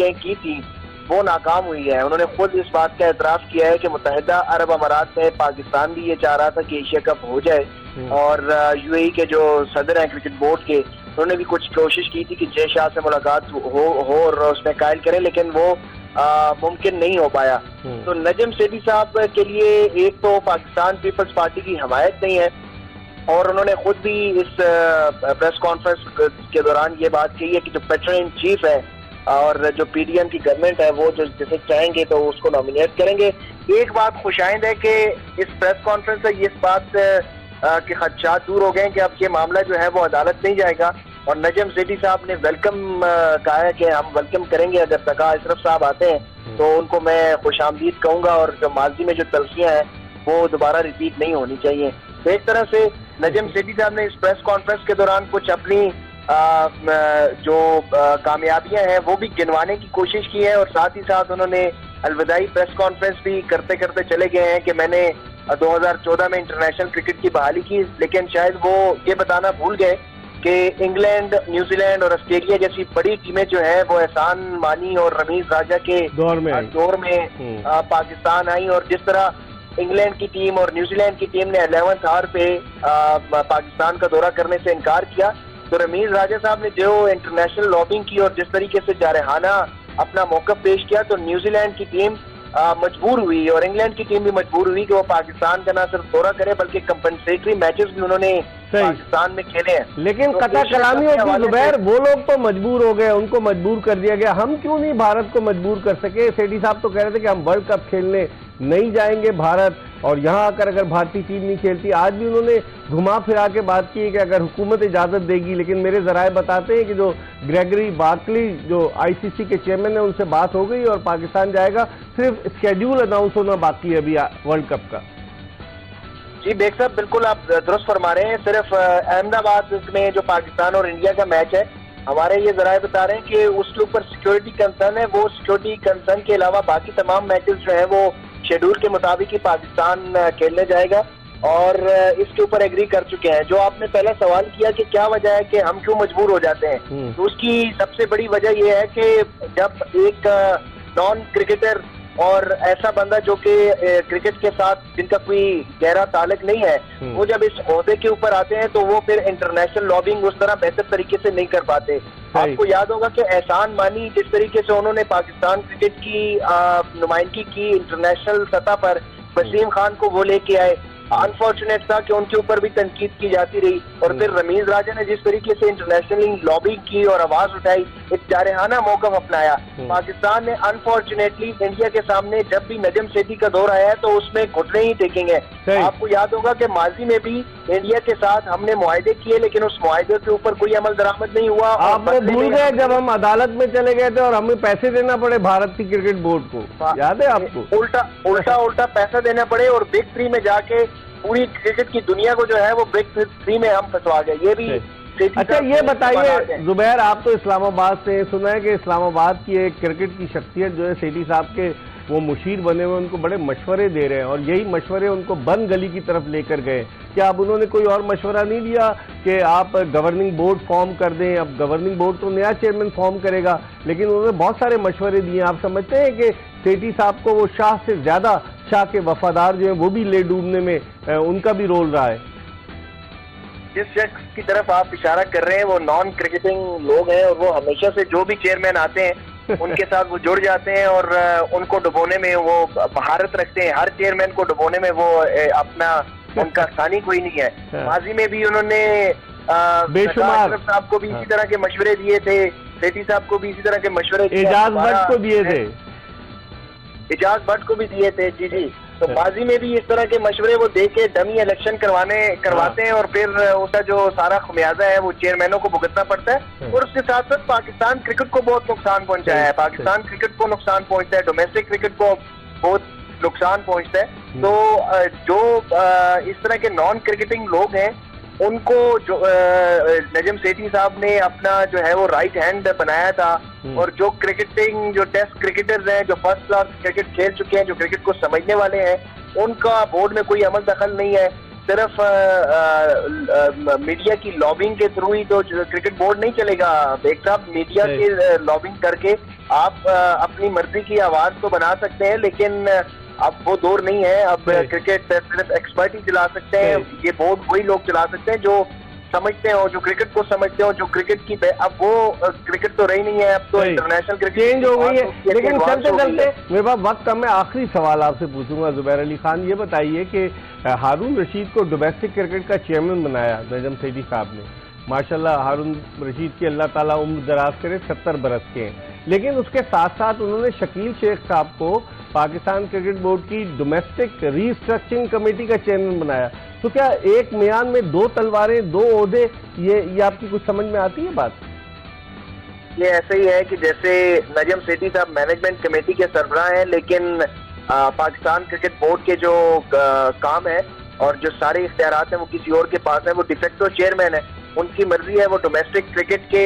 कोशिशें की थी वो नाकाम हुई है। उन्होंने खुद इस बात का एतराफ़ किया है कि मुत्तहिदा अरब अमारात में पाकिस्तान भी ये चाह रहा था कि एशिया कप हो जाए, और यूएई के जो सदर हैं क्रिकेट बोर्ड के, उन्होंने भी कुछ कोशिश की थी कि जय शाह से मुलाकात हो और उसमें कायल करें, लेकिन वो मुमकिन नहीं हो पाया। तो नजम सेठी साहब के लिए एक तो पाकिस्तान पीपल्स पार्टी की हमायत नहीं है, और उन्होंने खुद भी इस प्रेस कॉन्फ्रेंस के दौरान ये बात कही है कि जो पेट्रोल इन चीफ है और जो पीडीएम की गवर्नमेंट है वो जो जिसे चाहेंगे तो उसको नॉमिनेट करेंगे। एक बात खुशाइंद है कि इस प्रेस कॉन्फ्रेंस से इस बात के खदशात दूर हो गए कि अब ये मामला जो है वो अदालत नहीं जाएगा, और नजम सेठी साहब ने वेलकम कहा है कि हम वेलकम करेंगे, अगर तका अशरफ साहब आते हैं तो उनको मैं खुशामदीद कहूँगा, और जो माजी में जो तलखियाँ हैं वो दोबारा रिपीट नहीं होनी चाहिए। तो एक तरह से नजम सेठी साहब ने इस प्रेस कॉन्फ्रेंस के दौरान कुछ अपनी जो कामयाबियां हैं वो भी गिनवाने की कोशिश की है, और साथ ही साथ उन्होंने अलविदाई प्रेस कॉन्फ्रेंस भी करते करते चले गए हैं कि मैंने 2014 में इंटरनेशनल क्रिकेट की बहाली की, लेकिन शायद वो ये बताना भूल गए कि इंग्लैंड, न्यूजीलैंड और ऑस्ट्रेलिया जैसी बड़ी टीमें जो हैं वो एहसान मानी और रमीज राजा के दौर में पाकिस्तान आई, और जिस तरह इंग्लैंड की टीम और न्यूजीलैंड की टीम ने 11th आवर पे पाकिस्तान का दौरा करने से इनकार किया, तो रमीज राजा साहब ने जो इंटरनेशनल लॉबिंग की और जिस तरीके से जारहाना अपना मौक़िफ़ पेश किया, तो न्यूजीलैंड की टीम मजबूर हुई और इंग्लैंड की टीम भी मजबूर हुई कि वो पाकिस्तान का ना सिर्फ दौरा करे बल्कि कंपनसेटरी मैचेस भी उन्होंने पाकिस्तान में खेले हैं। लेकिन तो कता कलामी होती जुबैर, वो लोग तो मजबूर हो गए, उनको मजबूर कर दिया गया, हम क्यों नहीं भारत को मजबूर कर सके? सेठी साहब तो कह रहे थे कि हम वर्ल्ड कप खेलने नहीं जाएंगे भारत, और यहाँ आकर अगर भारतीय टीम नहीं खेलती, आज भी उन्होंने घुमा फिरा के बात की कि अगर हुकूमत इजाज़त देगी, लेकिन मेरे ज़राए बताते हैं कि जो ग्रेगरी बार्कली जो आईसीसी के चेयरमैन है उनसे बात हो गई और पाकिस्तान जाएगा, सिर्फ स्केड्यूल अनाउंस होना बाकी है अभी वर्ल्ड कप का। जी बेग साहब, बिल्कुल आप दुरुस्त फरमा रहे हैं। सिर्फ अहमदाबाद में जो पाकिस्तान और इंडिया का मैच है, हमारे ये जराए बता रहे हैं कि उसके ऊपर सिक्योरिटी कंसर्न है, वो सिक्योरिटी कंसर्न के अलावा बाकी तमाम मैचेस जो हैं वो शेड्यूल के मुताबिक ही पाकिस्तान खेलने जाएगा, और इसके ऊपर एग्री कर चुके हैं। जो आपने पहला सवाल किया कि क्या वजह है कि हम क्यों मजबूर हो जाते हैं, तो उसकी सबसे बड़ी वजह यह है कि जब एक नॉन क्रिकेटर और ऐसा बंदा जो कि क्रिकेट के साथ जिनका कोई गहरा ताल्लुक नहीं है, वो जब इस ओहदे के ऊपर आते हैं तो वो फिर इंटरनेशनल लॉबिंग उस तरह बेहतर तरीके से नहीं कर पाते। आपको याद होगा कि एहसान मानी जिस तरीके से उन्होंने पाकिस्तान क्रिकेट की नुमाइंदगी की इंटरनेशनल सतह पर, वसीम खान को वो लेके आए, अनफॉर्चुनेट था कि उनके ऊपर भी तनकीद की जाती रही, और फिर रमीज राजा ने जिस तरीके से इंटरनेशनली लॉबिंग की और आवाज उठाई, एक जारहाना मौक़िफ़ अपनाया। पाकिस्तान ने अनफॉर्चुनेटली इंडिया के सामने जब भी नजम सेठी का दौर आया है तो उसमें घुटने ही टेकेंगे। आपको याद होगा कि माजी में भी इंडिया के साथ हमने मुआहदे किए, लेकिन उस मुआहदे के ऊपर कोई अमल दरामद नहीं हुआ। आपने भूल गए जब हम अदालत में चले गए थे और हमें पैसे देना पड़े भारत की क्रिकेट बोर्ड को, याद है आपको? उल्टा पैसा देना पड़े, और बिग 3 में जाके पूरी क्रिकेट की दुनिया को जो है वो बिग 3 में हम फंसवा गए। ये भी अच्छा, ये बताइए जुबैर, आप तो इस्लामाबाद से, सुना है कि इस्लामाबाद की एक क्रिकेट की शख्सियत जो है सेठी साहब के वो मुशीर बने हुए, उनको बड़े मशवरे दे रहे हैं, और यही मशवरे उनको बंद गली की तरफ लेकर गए। क्या अब उन्होंने कोई और मशवरा नहीं दिया कि आप गवर्निंग बोर्ड फॉर्म कर दें? अब गवर्निंग बोर्ड तो नया चेयरमैन फॉर्म करेगा, लेकिन उन्होंने बहुत सारे मशवरे दिए। आप समझते हैं कि सेठी साहब को वो शाह से ज्यादा शाह के वफादार जो है वो भी ले डूबने में उनका भी रोल रहा है? जिस शख्स की तरफ आप इशारा कर रहे हैं वो नॉन क्रिकेटिंग लोग हैं, और वो हमेशा से जो भी चेयरमैन आते हैं उनके साथ वो जुड़ जाते हैं और उनको डुबोने में वो महारत रखते हैं। हर चेयरमैन को डुबोने में वो अपना उनका स्थानी कोई नहीं है। माजी में भी उन्होंने बेशुमार साहब को भी इसी तरह के मशवरे दिए थे, सेठी साहब को भी इसी तरह के मशवरे, एजाज भट्ट को दिए थे, एजाज भट्ट को भी दिए थे। जी जी, तो माजी में भी इस तरह के मशवरे वो दे के डमी इलेक्शन करवाते हैं, और फिर उसका जो सारा खमियाजा है वो चेयरमैनों को भुगतना पड़ता है, और उसके साथ साथ पाकिस्तान क्रिकेट को बहुत नुकसान पहुंचाया है। पाकिस्तान क्रिकेट को नुकसान पहुंचता है, डोमेस्टिक क्रिकेट को बहुत नुकसान पहुंचता है। तो जो इस तरह के नॉन क्रिकेटिंग लोग हैं उनको जो नजम सेठी साहब ने अपना जो है वो राइट हैंड बनाया था, और जो क्रिकेटिंग जो टेस्ट क्रिकेटर्स हैं जो फर्स्ट क्लास क्रिकेट खेल चुके हैं, जो क्रिकेट को समझने वाले हैं, उनका बोर्ड में कोई अमल दखल नहीं है। सिर्फ मीडिया की लॉबिंग के थ्रू ही तो क्रिकेट बोर्ड नहीं चलेगा। एक साहब, मीडिया की लॉबिंग करके आप अपनी मर्जी की आवाज तो बना सकते हैं, लेकिन अब वो दौर नहीं है। अब क्रिकेट सिर्फ एक्सपर्ट ही चला सकते हैं। ये बोर्ड वही लोग चला सकते हैं जो समझते हो, जो क्रिकेट को समझते हो, जो क्रिकेट की अब वो क्रिकेट तो रही नहीं है, अब तो इंटरनेशनल क्रिकेट चेंज हो गई है। लेकिन चलते चलते मेरे पास वक्त कम है, आखिरी सवाल आपसे पूछूंगा जुबैर अली खान, ये बताइए कि हारून रशीद को डोमेस्टिक क्रिकेट का चेयरमैन बनाया नजम सेठी साहब ने। माशाल्लाह हारून रशीद की अल्लाह ताला उम्र दराज करे, 70 बरस के हैं, लेकिन उसके साथ साथ उन्होंने शकील शेख साहब को पाकिस्तान क्रिकेट बोर्ड की डोमेस्टिक रीस्ट्रक्चरिंग कमेटी का चेयरमैन बनाया। तो क्या एक म्यान में दो तलवारें, दो ओहदे, ये आपकी कुछ समझ में आती है बात? ये ऐसे ही है कि जैसे नजम सेठी साहब मैनेजमेंट कमेटी के सरबराह हैं, लेकिन पाकिस्तान क्रिकेट बोर्ड के जो काम है और जो सारे इख्तियारात हैं वो किसी और के पास है। वो डिफेक्टो चेयरमैन है, उनकी मर्जी है वो डोमेस्टिक क्रिकेट के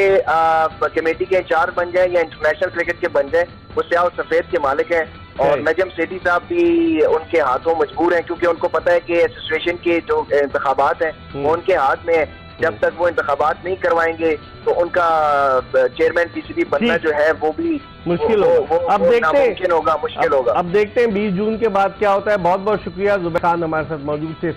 कमेटी के इंचार्ज बन जाए या इंटरनेशनल क्रिकेट के बन जाए। वो स्याह और सफेद के मालिक हैं और नजम सेठी साहब भी उनके हाथों मजबूर हैं, क्योंकि उनको पता है कि एसोसिएशन के जो इंतखाबात हैं वो उनके हाथ में है। जब तक वो इंतखाबात नहीं करवाएंगे तो उनका चेयरमैन पीसीबी बनना जो है वो भी मुश्किल होगा। अब देखते हैं, मुश्किल होगा। अब देखते हैं 20 जून के बाद क्या होता है। बहुत बहुत शुक्रिया जुबैर खान हमारे साथ मौजूद थे।